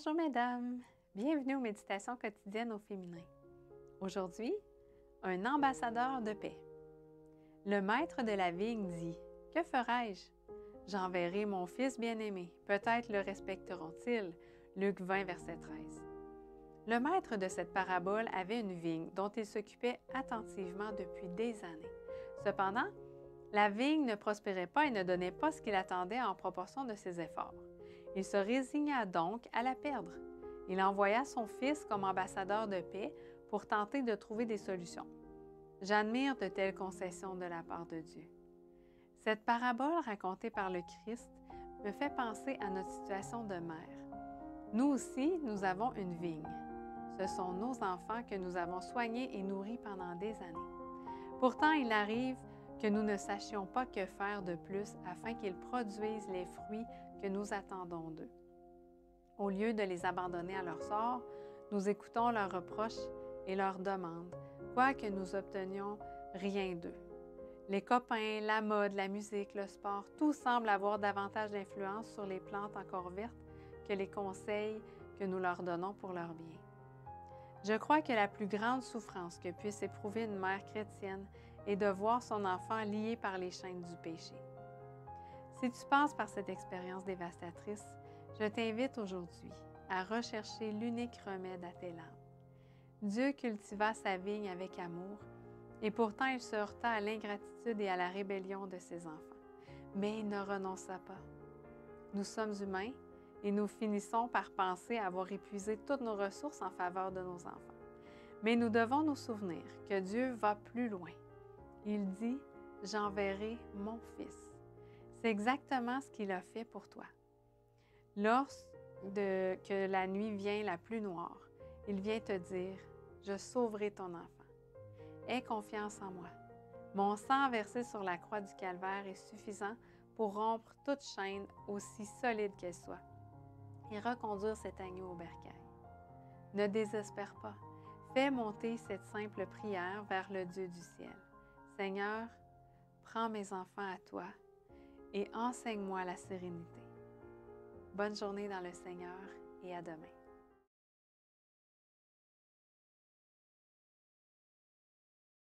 Bonjour mesdames, bienvenue aux méditations quotidiennes au féminin. Aujourd'hui, un ambassadeur de paix. Le maître de la vigne dit « Que ferai-je? J'enverrai mon fils bien-aimé, peut-être le respecteront-ils. » Luc 20, verset 13. Le maître de cette parabole avait une vigne dont il s'occupait attentivement depuis des années. Cependant, la vigne ne prospérait pas et ne donnait pas ce qu'il attendait en proportion de ses efforts. Il se résigna donc à la perdre. Il envoya son fils comme ambassadeur de paix pour tenter de trouver des solutions. J'admire de telles concessions de la part de Dieu. Cette parabole racontée par le Christ me fait penser à notre situation de mère. Nous aussi, nous avons une vigne. Ce sont nos enfants que nous avons soignés et nourris pendant des années. Pourtant, il arrive que nous ne sachions pas que faire de plus afin qu'ils produisent les fruits que nous attendons d'eux. Au lieu de les abandonner à leur sort, nous écoutons leurs reproches et leurs demandes, quoique nous obtenions rien d'eux. Les copains, la mode, la musique, le sport, tout semble avoir davantage d'influence sur les plantes encore vertes que les conseils que nous leur donnons pour leur bien. Je crois que la plus grande souffrance que puisse éprouver une mère chrétienne est de voir son enfant lié par les chaînes du péché. Si tu passes par cette expérience dévastatrice, je t'invite aujourd'hui à rechercher l'unique remède à tes larmes. Dieu cultiva sa vigne avec amour, et pourtant il se heurta à l'ingratitude et à la rébellion de ses enfants. Mais il ne renonça pas. Nous sommes humains et nous finissons par penser avoir épuisé toutes nos ressources en faveur de nos enfants. Mais nous devons nous souvenir que Dieu va plus loin. Il dit « J'enverrai mon Fils ». C'est exactement ce qu'il a fait pour toi. Lorsque la nuit vient la plus noire, il vient te dire « Je sauverai ton enfant ». Aie confiance en moi. Mon sang versé sur la croix du calvaire est suffisant pour rompre toute chaîne aussi solide qu'elle soit et reconduire cet agneau au bercail. Ne désespère pas. Fais monter cette simple prière vers le Dieu du ciel. Seigneur, prends mes enfants à toi et enseigne-moi la sérénité. Bonne journée dans le Seigneur et à demain.